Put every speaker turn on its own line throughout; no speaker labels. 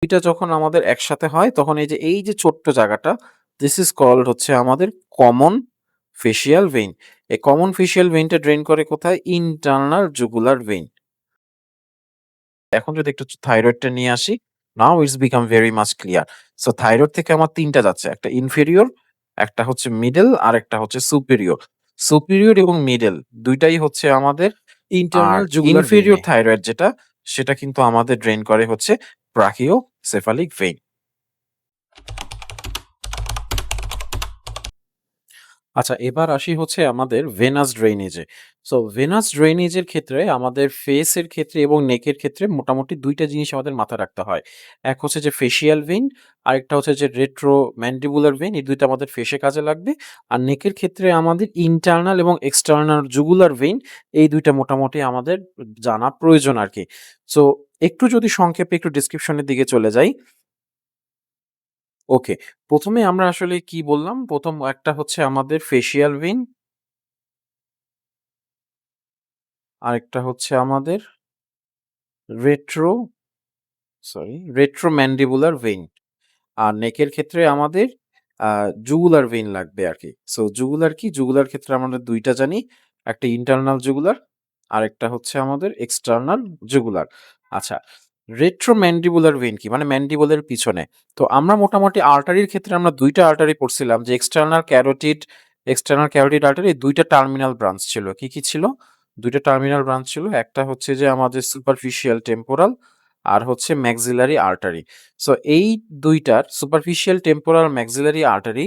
দুইটা যখন আমাদের একসাথে হয় তখন এই যে ছোট্ট জায়গাটা, দিস ইজ কল্ড হচ্ছে আমাদের কমন ফেসিয়াল ভেইন। এই কমন ফেসিয়াল ভেইনটা ড্রেন করে কোথায়? Internal jugular vein. এখন যদি একটু থাইরয়েডটা নিয়ে আসি, now it's become very much clear. So thyroid থেকে আমার ৩ টা যাচ্ছে। একটা ইনফেরিয়র, একটা হচ্ছে মিডল, আরেকটা হচ্ছে সুপিরিয়র। সুপিরিয়র এবং মিডল ২ টাই হচ্ছে আমাদের। আর
ইন্টারনাল জুগুলার
ইনফেরিয়র
ভেইনে।
থাইরয়েড যেটা, সেটা কিন্তু আমাদের ড্রেন করে হচ্ছে ব্রাকিওসেফালিক ভেইন। আচ্ছা, এবার আসি হচ্ছে আমাদের ভেনাস ড্রেইনেজে। সো ভেনাস ড্রেইনেজের ক্ষেত্রে আমাদের ফেসের ক্ষেত্রে এবং নেকের ক্ষেত্রে মোটামুটি ২ টা জিনিস আমাদের মাথায় রাখতে হয়। এক হচ্ছে যে ফেসিয়াল ভেইন, আরেকটা হচ্ছে যে রেট্রোম্যান্ডিবুলার ভেইন। এই ২ টা আমাদের ফেসে কাজে লাগবে। আর নেকের ক্ষেত্রে আমাদের ইন্টারনাল এবং এক্সটার্নাল জুগুলার ভেইন, এই ২ টা মোটামুটি আমাদের জানা প্রয়োজন আরকি। সো একটু যদি সংক্ষেপে একটু ডেসক্রিপশনের দিকে চলে যাই। ওকে। ১ম এ আমরা আসলে কি বললাম? ১ম একটা হচ্ছে আমাদের ফেসিয়াল ভেইন, আরেকটা হচ্ছে আমাদের রেট্রো রেট্রোম্যান্ডিবুলার ভেইন। আর নেকের ক্ষেত্রে আমাদের আ জুগুলার ভেইন লাগবে আরকি। সো জুগুলার কি? জুগুলার ক্ষেত্রে আমরা ২ টা জানি। একটা ইন্টারনাল জুগুলার, আরেকটা হচ্ছে আমাদের এক্সটার্নাল জুগুলার। আচ্ছা, রেট্রোম্যান্ডিবুলার ভেইন কি? মানে ম্যান্ডিবলের পিছনে। তো আমরা মোটামুটি আর্টারির ক্ষেত্রে আমরা ২ টা আর্টারি পড়ছিলাম যে এক্সটার্নাল ক্যারোটিড আর্টারি ২ টা টার্মিনাল ব্রাঞ্চ ছিল। কি, কি ছিল? ২ টা টার্মিনাল ব্রাঞ্চ ছিল। একটা হচ্ছে যে আমাদের সুপারফিশিয়াল টেম্পোরাল, আর হচ্ছে ম্যাক্সিলারি আর্টারি। সো এই ২ টার সুপারফিশিয়াল টেম্পোরাল ম্যাক্সিলারি আর্টারি,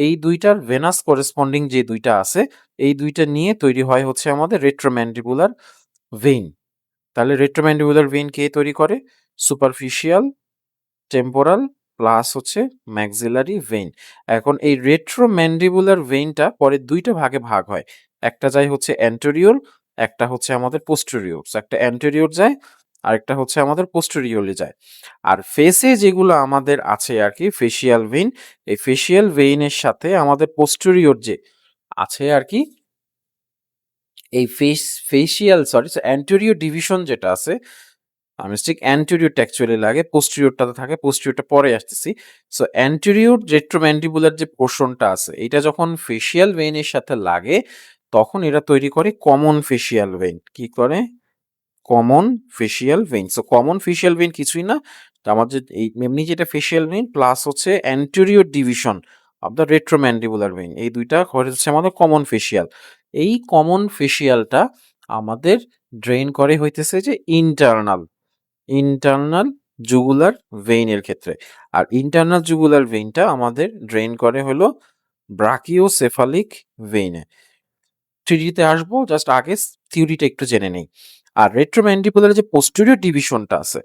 এই ২ টার ভেনাস করেসপন্ডিং যে ২ টা আছে, এই ২ টা নিয়ে তৈরি হয় হচ্ছে আমাদের রেট্রোম্যান্ডিবুলার ভেইন। তাহলে রেট্রোম্যান্ডিবুলার ভেইন কে তৈরি করে? সুপারফিশিয়াল টেম্পোরাল প্লাস হচ্ছে ম্যাক্সিলারি ভেইন। এখন এই রেট্রোম্যান্ডিবুলার ভেইনটা পরে ২ টা ভাগে ভাগ হয়। একটা যায় হচ্ছে অ্যান্টেরিয়র, একটা হচ্ছে আমাদের পোস্টেরিয়র। সো একটা অ্যান্টেরিয়র যায়, আরেকটা হচ্ছে আমাদের পোস্টেরিয়রলি যায়। আর ফেসে যেগুলো আমাদের আছে আরকি ফেসিয়াল ভেইন, এই ফেসিয়াল ভেইনের সাথে আমাদের পোস্টেরিয়র যে আছে আরকি, এই অ্যান্টেরিয়র ডিভিশন যেটা আছে, আমি ঠিক অ্যান্টেরিয়রটা অ্যাকচুয়ালি লাগে, পোস্টেরিয়রটাতে থাকে, পোস্টেরিয়রটা পরে আসতেছি। সো অ্যান্টেরিয়র রেট্রোম্যান্ডিবুলার যে পোরশনটা আছে, এইটা যখন ফেসিয়াল ভেইনের সাথে লাগে, তখন এরা তৈরি করে কমন ফেসিয়াল ভেইন। কি করে? Common facial vein. So common facial vein কিছুই না, আমার যে এই এমনি যেটা ফেসিয়াল ভেইন প্লাস হচ্ছে anterior division of the retromandibular vein, এই ২ টা হচ্ছে আমাদের কমন ফেসিয়াল। এই কমন ফেসিয়ালটা আমাদের ড্রেইন করে হইতেছে যে ইন্টারনাল জুগুলার ভেইনের ক্ষেত্রে। আর ইন্টারনাল জুগুলার ভেইনটা আমাদের ড্রেইন করে হলো ব্রাকিওসেফালিক ভেইনে। 3D তে আসবো, জাস্ট আগে থিওরিটা একটু জেনে নেই। আর রেট্রোম্যান্ডিবুলার যে পোস্টেরিয়র ডিভিশনটা আছে,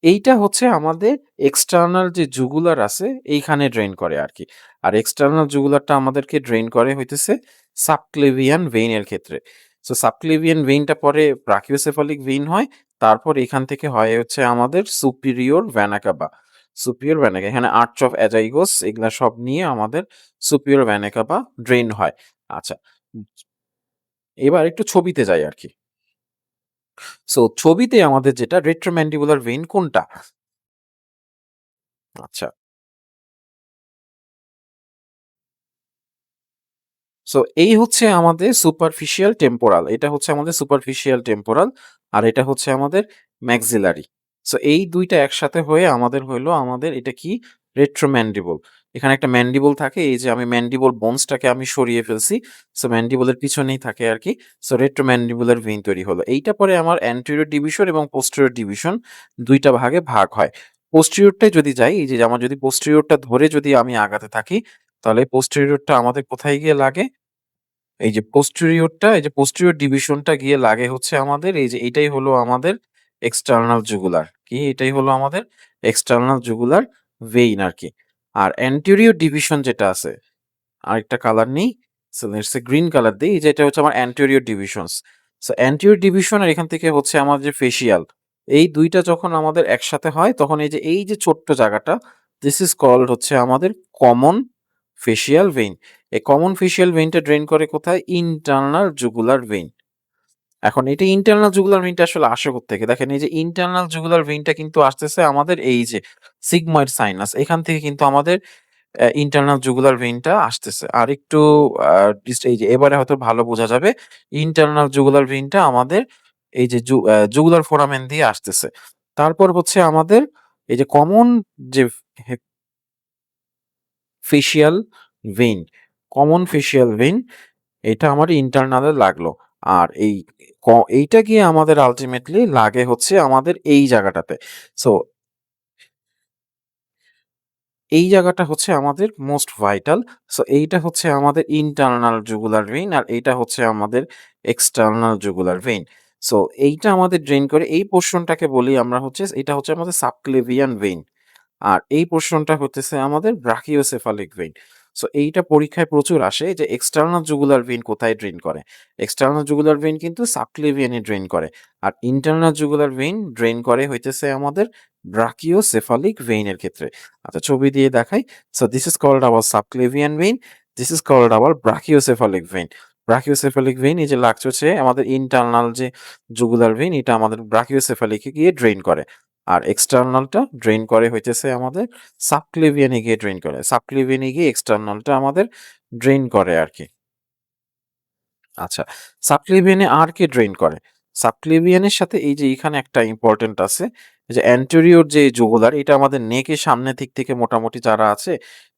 এইটা হচ্ছে আমাদের এক্সটার্নাল যে জুগুলার আছে এইখানে ড্রেইন করে আরকি। আর এক্সটার্নাল জুগুলারটা আমাদেরকে ড্রেইন করে হইতেছে সাবক্লেভিয়ান ভেইনের ক্ষেত্রে। সো সাবক্লেভিয়ান ভেইনটা পরে ব্রাকিওসেফালিক ভেইন হয়। তারপর এখান থেকে হয় হচ্ছে আমাদের superior vena CAVA. Superior vena CAVA, এখানে আর্চ অফ অ্যাজাইগোস এগুলা সব নিয়ে আমাদের সুপিরিয়র ভেনা কাভা ড্রেইন হয়। আচ্ছা, এবার একটু ছবিতে যাই আরকি। সো ছবিতে আমাদের যেটা রেট্রোম্যান্ডিবুলার ভেইন কোনটা? আচ্ছা। সো এই হচ্ছে আমাদের সুপারফিশিয়াল টেম্পোরাল। এটা হচ্ছে আমাদের সুপারফিশিয়াল টেম্পোরাল, আর এটা হচ্ছে আমাদের ম্যাক্সিলারি। সো এই ২ টা একসাথে হয়ে আমাদের হইলো আমাদের এটা কি? রেট্রোম্যান্ডিবল। এখানে একটা ম্যান্ডিবল থাকে। এই যে আমি ম্যান্ডিবল বোনসটাকে আমি সরিয়ে ফেলছি। সো ম্যান্ডিবলের পিছনেই থাকে আরকি। সো রেট্রোম্যান্ডিবুলার ভেইন তৈরি হলো। এইটা পরে আমার অ্যান্টেরিয়র ডিভিশন এবং পোস্টেরিয়র ডিভিশন ২ টা ভাগে ভাগ হয়। পোস্টেরিয়রটায় যদি যাই, এই যে আমার যদি পোস্টেরিয়রটা ধরে যদি আমি আগাতে থাকি, তাহলে পোস্টেরিয়রটা আমাদের কোথায় গিয়ে লাগে? এই যে পোস্টেরিয়র ডিভিশনটা গিয়ে লাগে হচ্ছে আমাদের এই যে এইটাই হলো আমাদের এক্সটার্নাল জুগুলার। কি? এটাই হলো আমাদের এক্সটার্নাল জুগুলার ভেইন আরকি। আর অ্যান্টেরিয়র ডিভিশন যেটা আছে, আরেকটা কালার নেই। So let's say green colour দেই। এই যে এটা হচ্ছে আমার anterior divisions. So anterior division আর এখান থেকে হচ্ছে আমার যে ফেসিয়াল, এই ২ টা যখন আমাদের একসাথে হয় তখন এই যে ছোট্ট জায়গাটা, দিস ইজ কল্ড হচ্ছে আমাদের কমন ফেসিয়াল ভেইন। এই কমন ফেসিয়াল ভেইনটা ড্রেইন করে কোথায়? Internal jugular vein. এখন এটা ইন্টারনাল জুগুলার ভেইনটা আসলে আসে কোত্থেকে? দেখেন এই যে ইন্টারনাল জুগুলার ভেইনটা কিন্তু আসতেছে আমাদের এই যে সিগময়েড সাইনাস এখান থেকে কিন্তু আমাদের ইন্টারনাল জুগুলার ভেইনটা আসতেছে। আরেকটু আ এই যে এবারে হয়তো ভালো বোঝা যাবে। ইন্টারনাল জুগুলার ভেইনটা আমাদের এই যে জুগুলার ফোরামেন দিয়ে আসতেছে। তারপর হচ্ছে আমাদের এই যে কমন যে হে facial vein, common facial vein এটা আমার ইন্টারনাল এ লাগলো। আর ক এইটা গিয়ে আমাদের আল্টিমেটলি লাগে হচ্ছে আমাদের এই জায়গাটাতে। সো এই জায়গাটা হচ্ছে আমাদের মোস্ট ভাইটাল। সো এইটা হচ্ছে আমাদের ইন্টারনাল জুগুলার ভেইন আর এইটা হচ্ছে আমাদের এক্সটার্নাল জুগুলার ভেইন। সো এইটা আমাদের ড্রেইন করে এই পোরশনটাকে বলি আমরা হচ্ছে এটা হচ্ছে আমাদের সাবক্লেভিয়ান ভেইন। আর এই পোরশনটা হতেছে আমাদের ব্রাকিওসেফালিক ভেইন। সো এইটা পরীক্ষায় প্রচুর আসে যে এক্সটার্নাল জুগুলার ভেইন কোথায় ড্রেইন করে? এক্সটার্নাল জুগুলার ভেইন কিন্তু সাবক্লেভিয়ানে ড্রেইন করে। আর ইন্টারনাল জুগুলার ভেইন ড্রেইন করে হইতেছে আমাদের ব্রাকিওসেফালিক ভেইনের ক্ষেত্রে। আচ্ছা ছবি দিয়ে দেখাই। So this is called our subclavian vein, this is called our brachiocephalic vein. Brachiocephalic vein এই যে লাগছে হচ্ছে আমাদের ইন্টারনাল যে জুগুলার ভেইন এটা আমাদের ব্রাকিওসেফালিকে গিয়ে ড্রেইন করে। আর এক্সটার্নালটা ড্রেইন করে হইতেছে আমাদের সাবক্লেভিয়ানে গিয়ে ড্রেইন করে। সাবক্লেভিয়ানে গিয়ে এক্সটার্নালটা আমাদের ড্রেইন করে আরকি। আচ্ছা, সাবক্লেভিয়ানে আর কে ড্রেইন করে? সাবক্লেভিয়ানের সাথে এই যে এখানে একটা ইম্পোর্টেন্ট আছে, এই যে অ্যান্টেরিয়র যে জুগুলার এটা আমাদের নেকের সামনের দিক থেকে মোটামুটি যারা আছে,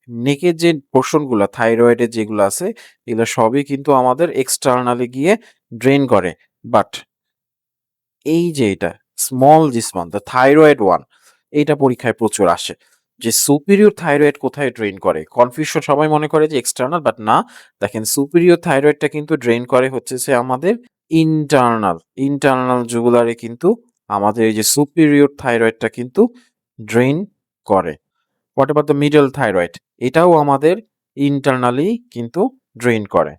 নেকের যে পোরশন গুলা থাইরয়েডের যেগুলো আছে, এগুলা সবই কিন্তু আমাদের এক্সটার্নালি গিয়ে ড্রেইন করে। বাট এই যে এটা small this one, the thyroid one এইটা পরীক্ষায় প্রচুর আসে। যে সুপিরিয়র থাইরয়েড কোথায় ড্রেইন করে? কনফিউশন সবাই মনে করে যে এক্সটার্নাল বাট না। দেখেন সুপিরিয়র থাইরয়েডটা কিন্তু ড্রেইন করে হচ্ছে যে আমাদের ইন্টারনাল, ইন্টারনাল জুগুলারে কিন্তু আমাদের এই যে সুপিরিয়র থাইরয়েডটা কিন্তু ড্রেইন করে। What about the middle thyroid? এটাও আমাদের ইন্টারনালি কিন্তু ড্রেইন করে।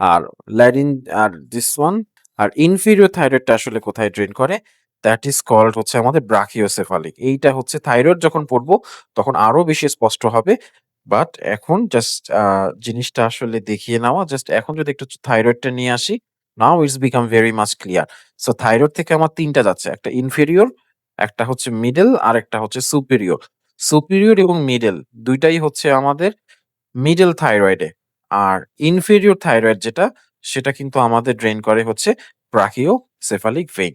আর ল্যারিন আর দিস ওয়ান আর ইনফেরিয়র থাইরয়েডটা আসলে কোথায় ড্রেন করে? দ্যাট ইস কল্ড হচ্ছে আমাদের ব্রাকিওসেফালিক। এইটা হচ্ছে থাইরয়েড যখন পড়বো তখন আরো বেশি স্পষ্ট হবে। বাট এখন জাস্ট জিনিসটা আসলে দেখিয়ে নেওয়া। জাস্ট এখন যদি একটু থাইরয়েডটা নিয়ে আসি, now it's become very much clear. So thyroid থেকে আমার ৩ টা যাচ্ছে। একটা ইনফেরিয়র, একটা হচ্ছে মিডল, আরেকটা হচ্ছে সুপিরিয়র। সুপিরিয়র এবং মিডল ২ টাই হচ্ছে আমাদের মিডল থাইরয়েডে। আর ইনফেরিয়র থাইরয়েড যেটা, সেটা কিন্তু আমাদের ড্রেইন করে হচ্ছে ব্রাকিওসেফালিক ভেইন।